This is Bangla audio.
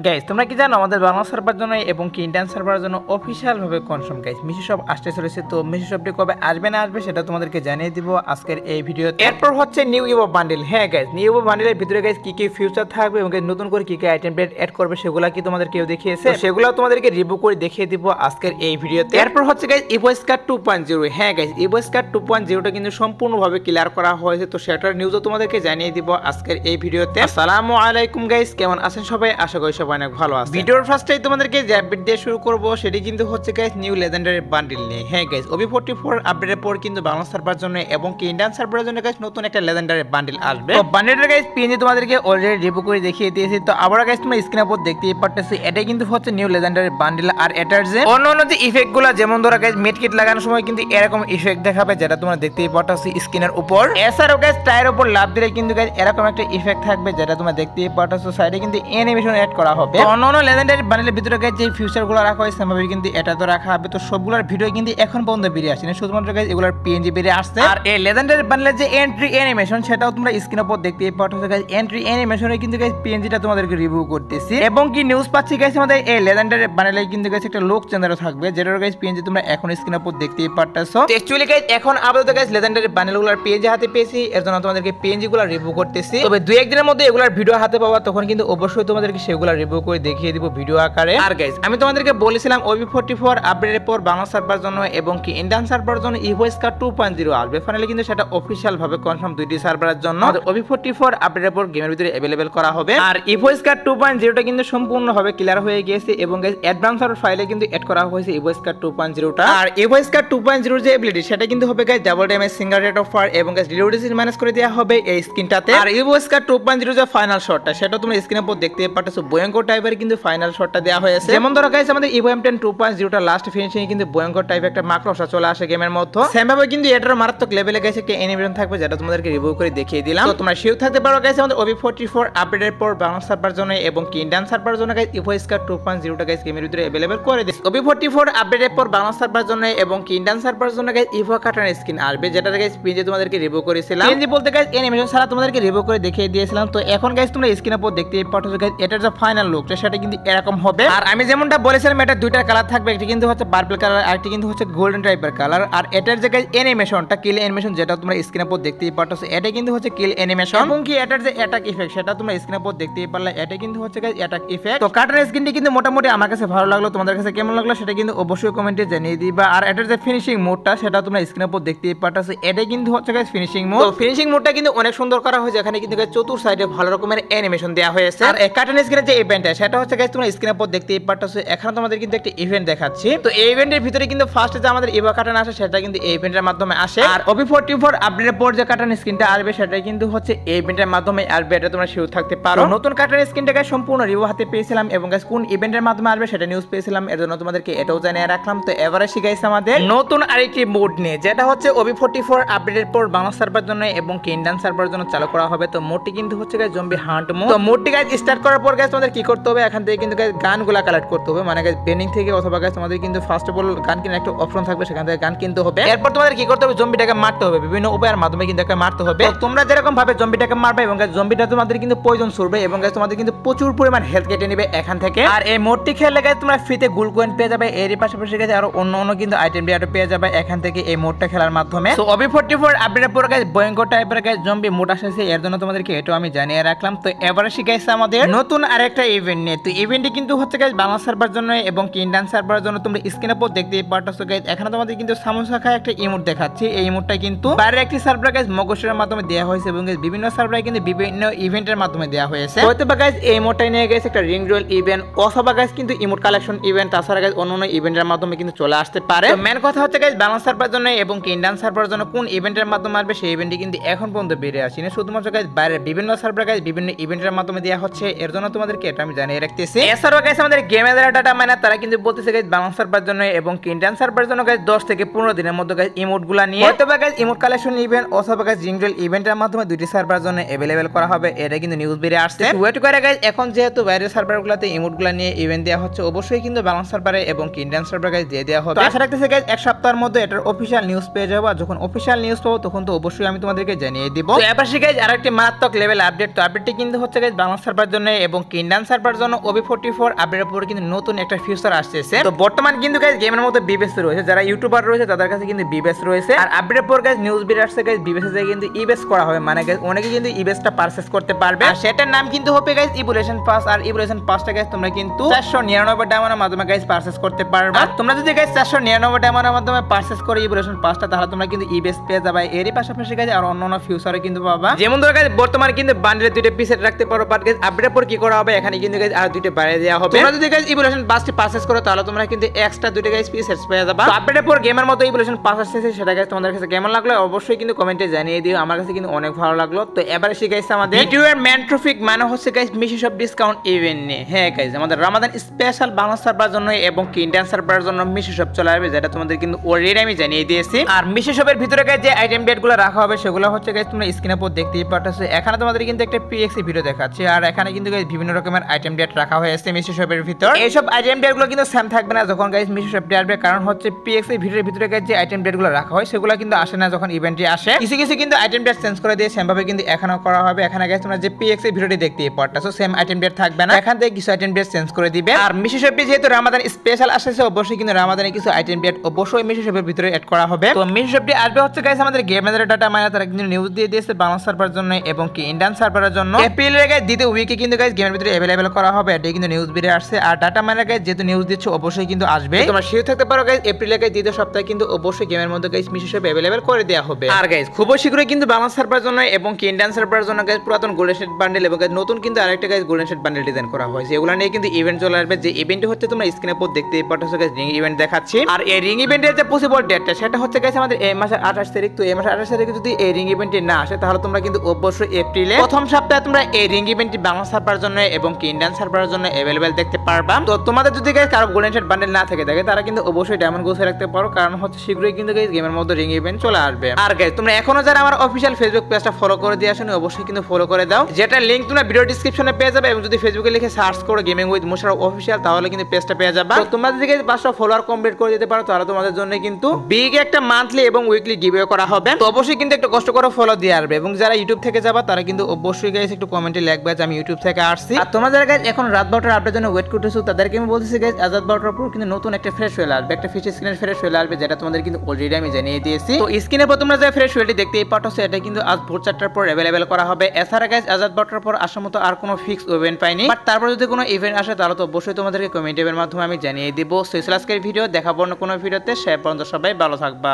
গাইস তোমরা কি জানো আমাদের বাংলা সার্ভার জন্য এবং কি ইন্ডিয়ান সার্ভারের জন্য অফিশিয়াল ভাবে কনফার্ম গাইস মিশো শপ আসতে চলেছে। তো মিশো শপটি কবে আসবে না আসবে সেটা তোমাদেরকে জানিয়ে দিব আজকের এই ভিডিওতে। এরপর হচ্ছে নিউ ইভো বান্ডেল। হ্যাঁ গাইস, নিউ ইভো বান্ডেলের ভিতরে গাইস কি কি ফিউচার থাকবে এবং নতুন করে কি কি আইটেম ব্রেড অ্যাড করবে সেগুলো কি তোমাদের কেউ দেখিয়েছে, সেগুলো তোমাদেরকে রিভিউ করে দেখিয়ে দিব আজকের এই ভিডিওতে। এরপর হচ্ছে গাইস ইভো স্কার 2.0। হ্যাঁ গাইস, ইভো স্কার 2.0টা কিন্তু সম্পূর্ণভাবে ক্লিয়ার করা হয়েছে, তো সেটার নিউজও তোমাদেরকে জানিয়ে দিব আজকের এই ভিডিওতে। আসসালামু আলাইকুম গাইস, কেমন আছেন সবাই? আশা করি সবাই অনেক ভালো আছে। ভিডিওর ফার্স্টেই তোমাদেরকে যে আপডেট দিয়ে শুরু করব সেটি কিন্তু হচ্ছে গাইস নিউ লেজেন্ডারি বান্ডেল নিয়ে। হ্যাঁ গাইস, OB44 আপডেটের পর কিন্তু বাংলা সার্ভার জন্য এবং কি ইন্ডিয়ান সার্ভারের জন্য গাইস নতুন একটা লেজেন্ডারি বান্ডেল আসবে। তো বান্ডেলটা গাইস পিএনজি তোমাদেরকে অলরেডি রিভিউ করে দেখিয়ে দিয়েছি। তো আবার গাইস তোমরা স্ক্রিনের উপর দেখতেই পারতেছো এটা কিন্তু হচ্ছে নিউ লেজেন্ডারি বান্ডেল। আর এটার যে অন্যান্য যে ইফেক্টগুলো, যেমন ধরো গাইস মেডকিট লাগানোর সময় কিন্তু এরকম ইফেক্ট দেখাবে যেটা তোমরা দেখতেই পারতেছো স্ক্রিনের উপর। এছাড়াও গাইস টায়ার উপর লাফ দিলে কিন্তু গাইস এরকম একটা ইফেক্ট থাকবে যেটা তোমরা দেখতেই পারতেছো। সাইডে কিন্তু অ্যানিমেশন অ্যাড করা হবে। অন্যান্য লেজেন্ডারি বান্ডেলের ভিতরে গাইস যে ফিউচারগুলো রাখা হয়েছে সেভাবে কিন্তু এটা তো রাখা হবে। তো সবগুলোর ভিডিও কিন্তু এখন পর্যন্ত বেরিয়ে আসেনি, শুধুমাত্র গাইস এগুলোর পিএনজি বেরিয়ে আসছে। আর এই লেজেন্ডারি বান্ডেলের যে এন্ট্রি অ্যানিমেশন সেটাও তোমরা স্ক্রিনের উপর দেখতেই পারতেছো গাইস। এন্ট্রি অ্যানিমেশনে কিন্তু গাইস পিএনজিটা তোমাদেরকে রিভিউ করতেছি এবং কি নিউজ পাচ্ছি গাইস আমাদের এই লেজেন্ডারি বান্ডেলে কিন্তু গাইস একটা লোক চেঞ্জারও থাকবে যেটার গাইস পিএনজি তোমরা এখন স্ক্রিনের উপর দেখতেই পারতেছো। অ্যাকচুয়ালি গাইস এখন আপাতত গাইস লেজেন্ডারি বান্ডেলগুলোর পিএনজি হাতে পেয়েছি, এর জন্য তোমাদেরকে পিএনজিগুলো রিভিউ করতেছি। তবে দুই একদিনের মধ্যে এগুলোর ভিডিও হাতে পাওয়া তখন কিন্তু অবশ্যই তোমাদেরকে সেগুলো রিভিউ করে দেখিয়ে দিব ভিডিও আকারে। আর গাইস আমি তোমাদেরকে বলেছিলাম OB44 আপডেটের পর বাংলা সার্ভার জন্য এবং কি ইন্ডিয়ান সার্ভারের জন্য ইভো স্কার 2.0 আসবে। ফাইনালি কিন্তু সেটা অফিশিয়াল ভাবে কনফার্ম দুইটি সার্ভারের জন্য OB44 আপডেটের পর গেমের ভিতরে अवेलेबल করা হবে। আর ইভো স্কার 2.0টা কিন্তু সম্পূর্ণভাবে ক্লিয়ার হয়ে গিয়েছে এবং গাইস অ্যাডভান্সার ফাইলে কিন্তু অ্যাড করা হয়েছে ইভো স্কার 2.0টা। আর ইভো স্কার 2.0 যে এবিলিটি সেটা কিন্তু হবে guys double damage, single rate of fire এবং গাইস রিলোড ডিসটেন্স ম্যানেজ করে দেওয়া হবে এই স্কিনটাতে। আর ইভো স্কার 2.0 যে ফাইনাল শটটা সেটা তোমরা স্ক্রিনের উপর দেখতে পাচ্ছো ভয়ঙ্কর টাইপের কিন্তু ফাইনাল শটটা দেওয়া হয়েছে। যেমন ধরো গাইস আমাদের ইভো M10 2.0টা লাস্ট ফিনিশিং কিন্তু ভয়ঙ্কর টাইপের একটা মাকড়সা চলে আসে গেমের মধ্যে। সেম ভাবে কিন্তু এটার মারাত্মক লেভেলে গাইস একটা অ্যানিমেশন থাকবে যেটা তোমাদেরকে রিভিউ করে দেখিয়ে দিলাম। তো তোমরা শিওর থাকতে পারো গাইস আমাদের OB44 আপডেটের পর বাংলা সার্ভার জন্য এবং কি ইন্ডিয়ান সার্ভার জন্য গাইস ইভো স্কার 2.0টা গাইস গেমের ভিতরে अवेलेबल করে দিয়েছে। OB44 আপডেটের পর বাংলা সার্ভার জন্য এবং কি ইন্ডিয়ান সার্ভার জন্য গাইস ইভো কাটার স্কিন আসবে যেটা গাইস পিএনজি তোমাদেরকে রিভিউ করেছিলাম। পিএনজি বলতে গাইস অ্যানিমেশন ছাড়া তোমাদেরকে রিভিউ করে দেখিয়ে দিয়েছিলাম। তো এখন গাইস তোমরা স্ক্রিনের উপর দেখতেই পাচ্ছো গাইস এটার যে ফাইনাল লুকটা সেটা কিন্তু এরকম হবে। আর আমি যেমনটা বলেছিলাম এটা দুইটা কালার থাকবে, একটা কিন্তু হচ্ছে পার্পল কালার আর একটা কিন্তু হচ্ছে গোল্ডেন টাইপের কালার। আর এটার যে গাইস অ্যানিমেশনটা কিল অ্যানিমেশন যেটা তোমরা স্ক্রিনের উপর দেখতেই পাচ্ছো এটা কিন্তু হচ্ছে কিল অ্যানিমেশন এবং কি এটার যে অ্যাটাক ইফেক্ট সেটা তোমরা স্ক্রিনের উপর দেখতেই পারলে এটা কিন্তু হচ্ছে গাইস অ্যাটাক ইফেক্ট। তো কাটার স্কিনটি কিন্তু মোটামুটি আমার কাছে ভালো লাগলো, তোমাদের কাছে কেমন লাগলো সেটা কিন্তু অবশ্যই কমেন্টে জানিয়ে দিবা। আর এটার যে ফিনিশিং মোডটা সেটা তোমরা স্ক্রিনের উপর দেখতেই পাচ্ছো এটা কিন্তু হচ্ছে গাইস ফিনিশিং মোড। তো ফিনিশিং মোডটা কিন্তু অনেক সুন্দর করা হয়েছে, এখানে কিন্তু গাইস চতুর সাইডে ভালো রকমের অ্যানিমেশন দেওয়া হয়েছে। আর কাটার স্ক্রিনের যে ইভেন্টটা সেটা হচ্ছে গাইস তোমরা স্ক্রিনের উপর দেখতেই পাচ্ছো। এখানে তোমাদের কিন্তু একটা ইভেন্ট দেখাচ্ছি। তো এই ইভেন্টের ভিতরে কিন্তু ফার্স্ট যে আমাদের ইভো কাটান আসে সেটা কিন্তু এই ইভেন্টের মাধ্যমে আসে। আর OB44 আপডেটের পর যে কাটান স্ক্রিনটা আসবে সেটা কিন্তু হচ্ছে এই ইভেন্টের মাধ্যমে আসবে, এটা তোমরা শিওর থাকতে পারো। নতুন কাটান স্ক্রিনটা গাইস সম্পূর্ণ রিভিউ হাতে পেয়েছিলাম এবং গাইস কোন ইভেন্টের মাধ্যমে আসবে সেটা নিউজ পেয়েছিলাম, এর জন্য তোমাদেরকে এটাও জানিয়ে রাখলাম। তো এবারে শিখাইছে আমাদের নতুন আরেকটি মোড নিয়ে যেটা হচ্ছে OB44 আপডেটের পর বাংলা সার্ভার জন্য এবং ইন্ডিয়ান সার্ভারের জন্য চালু করা হবে। তো মোডটি কিন্তু হচ্ছে গাইস জম্বি হান্ট মোড। তো মোডটি গাইস স্টার্ট করার পর গাইস তোমাদের কি করতে হবে, এখান থেকে কিন্তু গাইস গানগুলা কালেক্ট করতে হবে, মানে গাইস বেনিং থেকে অথবা গাইস তোমাদের কিন্তু ফার্স্ট অফ অল গান কিনে একটা অপশন থাকবে, সেখান থেকে গান কিনতে হবে। এরপর তোমাদের কি করতে হবে, জম্বিটাকে মারতে হবে, বিভিন্ন উপায়ের মাধ্যমে কিন্তু একে মারতে হবে। তোমরা যেরকম ভাবে জম্বিটাকে মারবে এবং গাইস জম্বিটা তোমাদের কিন্তু পয়জন ছুড়বে এবং গাইস তোমাদের কিন্তু প্রচুর পরিমাণ হেলথ কেটে নেবে এখান থেকে। আর এই মোডটি খেললে গাইস তোমরা ফ্রিতে গোল কয়েন পেয়ে যাবে, এর পাশাপাশি গাইস আরো অন্য কিন্তু আইটেম দিয়ে পেয়ে যাবে এখান থেকে এই মোডটা খেলার মাধ্যমে। তো OB44 আপডেটের পর গাইস ভয়ঙ্কর টাইপের গাইস জম্বি মোড আসছে, এর জন্য তোমাদেরকে এটাও আমি জানিয়ে রাখলাম। তো এবারে শিখাইছে আমাদের নতুন আরেকটা ইভেন্ট নিয়ে। তো ইভেন্টটি কিন্তু হচ্ছে গাইস বাংলা সার্ভার জন্য এবং ইন্ডিয়ান সার্ভারের জন্য তোমরা স্ক্রিনের উপর দেখতেই পারতেছো গাইস। এখানে তোমাদের কিন্তু সামোসা খায় একটা ইমোট দেখাচ্ছি, এই ইমোটটা কিন্তু বাইরের একটি সার্ভার গাইস মগজের মাধ্যমে দেওয়া হয়েছে এবং গাইস বিভিন্ন সার্ভারে কিন্তু বিভিন্ন ইভেন্টের মাধ্যমে দেওয়া হয়েছে। হয়তো বা গাইস এই ইমোটটা নিয়ে গাইস একটা রিং রোল ইভেন্ট অথবা গাইস কিন্তু ইমোট কালেকশন ইভেন্ট, তাছাড়া গাইস অন্য ইভেন্টের মাধ্যমে কিন্তু চলে আসতে পারে। তো মেন কথা হচ্ছে গাইস বাংলা সার্ভার জন্য এবং ইন্ডিয়ান সার্ভারের জন্য কোন ইভেন্টের মাধ্যমে আসবে সেই ইভেন্টটি কিন্তু এখন পর্যন্ত বেরিয়ে আসেনি, শুধুমাত্র গাইস বাইরের বিভিন্ন সার্ভার গাইস বিভিন্ন ইভেন্টের মাধ্যমে দেওয়া হচ্ছে, এর জন্য তোমাদেরকে এটা আমি জানিয়ে রাখতেছি। এছাড়াও গাইস আমাদের গেমের ডাটা মাইনার তারা কিন্তু বলতেছে গাইস বাংলা সার্ভার জন্য এবং ইন্ডিয়ান সার্ভারের জন্য গাইস 10 থেকে 15 দিনের মধ্যে গাইস ইমোটগুলো নিয়ে অথবা গাইস ইমোট কালেকশন ইভেন্ট অথবা গাইস জিংজল ইভেন্টের মাধ্যমে দুইটি সার্ভারের জন্য अवेलेबल করা হবে, এটা কিন্তু নিউজ বেরিয়ে আসছে। ওয়েট করে গাইস এখন যেহেতু বাইরের সার্ভারগুলোতে ইমোটগুলো নিয়ে ইভেন্ট দেওয়া হচ্ছে, অবশ্যই কিন্তু বাংলা সার্ভারে এবং ইন্ডিয়ান সার্ভার গাইস দিয়ে দেওয়া হবে। আশা রাখতেছি গাইস এক সপ্তাহের মধ্যে এটার অফিশিয়াল নিউজ পেয়ে যাবো। যখন অফিশিয়াল নিউজ পাবো তখন তো অবশ্যই আমি তোমাদেরকে জানিয়ে দিব। তো এবার গাইস আরেকটি মারাত্মক লেভেল আপডেট। তো আপডেটটি কিন্তু হচ্ছে গাইস বাংলা সার্ভার জন্য এবং ইন্ডিয়ান সার্ভার জন্য OB44 আপডেটের পরে কিন্তু নতুন একটা ফিচার আসছে। তো বর্তমান কিন্তু গাইস গেমের মধ্যে বিবেস রয়েছে, যারা ইউটিউবার রয়েছে তাদের কাছে কিন্তু বিবেস রয়েছে। আর আপডেটের পর গাইস নিউজ বিড আসছে গাইস বিবেসে যায় কিন্তু ইবেস করা হবে, মানে গাইস অনেকে কিন্তু ইবেসটা পারচেজ করতে পারবে। আর সেটার নাম কিন্তু হবে গাইস ইভোলিউশন পাস। আর ইভোলিউশন পাসটা গাইস তোমরা কিন্তু 499 ডায়মন্ডের মাধ্যমে গাইস পারচেজ করতে পারবে। আর তোমরা যদি গাইস 499 ডায়মন্ডের মাধ্যমে পারচেজ করে ইভোলিউশন পাসটা, তাহলে তোমরা কিন্তু ইবেস পেয়ে যাবে। এরই পাশাপাশি গাইস আর অন্যান্য ফিউচারে কিন্তু পাবা, যেমন ধরো গাইস বর্তমানে কিন্তু বান্ডেলে দুইটা পিস রাখতে পারো, বাট গাইস আপডেটের পর কি করা হবে এখানে কিন্তু গাইস আর দুইটা বাড়িয়ে দেওয়া হবে। তোমরা যদি গাইস ইভোলিউশন পাসটি পারচেজ করো তাহলে তোমরা কিন্তু এক্সট্রা দুইটা গাইস পিস পেয়ে যাবে। তো আপডেটের পর গেমের মতো ইভোলিউশন পাস আসছে, সেটা গাইস তোমাদের কাছে কেমন লাগলো অবশ্যই কিন্তু কমেন্টে জানিয়ে দিও। আমার কাছে কিন্তু অনেক ভালো লাগলো। তো এবারে শিখাইছে আমাদের ভিডিওর মেন টপিক, মানে হচ্ছে guys mission of discount event নিয়ে। হ্যাঁ গাইস আমাদের রমাদান স্পেশাল বাংলা সার্ভার জন্য এবং ইন্ডিয়ান সার্ভারের জন্য মিশন অফ চলে আসবে, যেটা তোমাদের কিন্তু অলরেডি আমি জানিয়ে দিয়েছি। আর মিশন অফের ভিতরে গাইস যে আইটেম ডেটগুলো রাখা হবে সেগুলো হচ্ছে গাইস তোমরা স্ক্রিনের উপর দেখতেই পাচ্ছো। এখানে তোমাদের কিন্তু একটা পিএক্সি ভিডিও দেখাচ্ছে, আর এখানে কিন্তু গাইস বিভিন্ন রকমের আইটেম ডেট রাখা হয়েছে মিশন অফের ভিতর। এইসব আইটেম ডেটগুলো কিন্তু সেম থাকবে না যখন গাইস মিশন অফ আসবে, কারণ হচ্ছে পিএক্সি ভিডিওর ভিতরে গাইস যে আইটেম ডেটগুলো রাখা হয় সেগুলো কিন্তু আসে না যখন ইভেন্টে আসে। কিছু কিছু কিন্তু আইটেম ডেট চেঞ্জ করে দিয়ে সেম ভাবে কিন্তু এখানেও করা হবে। এখানে গাইস তোমরা যে পিএক্সি ভিডিওটি দেখতেই পাচ্ছো সেম আইটেম ডেট থাকবে না, এখান থেকে কিছু আইটেম ডেট চেঞ্জ করে দিবে। আর মিশন অফ যেহেতু রমাদান স্পেশাল আসছে, অবশ্যই কিন্তু রমাদানে কিছু আইটেম ডেট অবশ্যই মিশন অফের ভিতরে অ্যাড করা হবে। তো মিশন অফ আসবে হচ্ছে গাইস আমাদের গেমের ডাটা মাইনার, তারা কিন্তু নিউজ দিয়ে দিয়েছে বাংলা সার্ভারের জন্য এবং কি ইন্ডিয়ান সার্ভারের জন্য। এপ্রিলের গাইস দ্বিতীয় উইকে কিন্তু গাইস গেমের ভিতরে अवेलेबल করা হবে, এটা কিন্তু নিউজ বেরিয়ে আসছে। আর ডাটা মাইনার গাইস যেহেতু নিউজ দিচ্ছে অবশ্যই কিন্তু আসবে, তোমরা শিওর থাকতে পারো গাইস এপ্রিলের গাইস দ্বিতীয় সপ্তাহে কিন্তু অবশ্যই গেমের মধ্যে গাইস মিশন অফ अवेलेबल করে দেওয়া হবে। আর গাইস খুব শীঘ্রই কিন্তু বাংলা সার্ভারের জন্য এবং কি ইন্ডিয়ান সার্ভারের জন্য গাইস পুরাতন গোল্ডেন সেট বান্ডেল এবং গাইস নতুন কিন্তু আরেকটা guys golden set bundle design করা হয়েছে, এগুলো নিয়ে কিন্তু ইভেন্ট চলে আসবে। যে ইভেন্ট হচ্ছে তোমরা স্ক্রিনের উপর দেখতেই পাচ্ছ গাইস রিং ইভেন্ট দেখাচ্ছি। আর এই রিং ইভেন্টের যে পসিবল ডেটটা সেটা হচ্ছে গাইস আমাদের এই মাসের 28 তারিখ। তো এই মাসের 28 তারিখে যদি এই রিং ইভেন্টে না আসে তাহলে তোমরা কিন্তু অবশ্যই এপ্রিলে প্রথম সপ্তাহে তোমরা এই রিং ইভেন্টটি বাংলা সার্ভারের জন্য এবং কি ইন্ডিয়ান সার্ভারের জন্য अवेलेबल দেখতে পারবা। তো তোমাদের যদি গাইস কারো গোল্ডেন সেট বান্ডেল না থাকে তারা কিন্তু অবশ্যই ডায়মন্ড গোছে রাখতে পারো, কারণ হচ্ছে শীঘ্রই কিন্তু গাইস গেমের মধ্যে রিং ইভেন্ট চলে আসবে। আর গাইস তোমরা এখনো যারা আমার অফিশিয়াল ফেসবুক পেজটা ফলো করে দিয়ে আসেনি অবশ্যই কিন্তু ফলো করে দাও, যেটা লিংক তোমরা ভিডিও ডেসক্রিপশনে পেয়ে যাবে। এবং যদি ফেসবুকে লিখে সার্চ করো গেমিং উইথ মুশারফ অফিশিয়াল তাহলে কিন্তু পেজটা পেয়ে যাবে। তো তোমরা যদি গাইস 500 ফলোয়ার কমপ্লিট করে দিতে পারো তাহলে তোমাদের জন্য কিন্তু বিগ একটা মান্থলি এবং উইকলি গিভঅ্যাওয়ে করা হবে। তো অবশ্যই কিন্তু একটু কষ্ট করে ফলো দিয়ে আসবে। এবং যারা ইউটিউব থেকে যাবা তারা কিন্তু অবশ্যই গাইস একটু কমেন্টে লিখবে যে আমি ইউটিউব থেকে আসছি। আর তোমরা যারা গাইস এখন রাত 12টার আপডেটের জন্য ওয়েট করতেছো তাদেরকে আমি বলতেছি গাইস আজ রাত 12টার পর কিন্তু নতুন একটা ফ্রেশ ওয়েল আসবে, একটা ফিশ স্ক্রিনের ফ্রেশ ওয়েল আসবে, যেটা তোমাদের কিন্তু অলরেডি আমি জানিয়ে দিয়েছি। তো স্ক্রিনের উপর তোমরা যে ফ্রেশ ওয়েলটি দেখতেই পাচ্ছ এটা কিন্তু আজ ভোর 4টার পর अवेलेबल করা হবে। এছাড়া গাইস আজ রাত 12টার পর আসার মতো আর কোনো ফিক্স ইভেন্ট পাইনি, বাট তারপর যদি কোনো ইভেন্ট আসে তাহলে তো অবশ্যই তোমাদেরকে কমেন্টের মাধ্যমে আমি জানিয়ে দিব। সো আজকের ভিডিও দেখাবো না কোনো ভিডিওতে, সে পর্যন্ত সবাই ভালো থাকবা।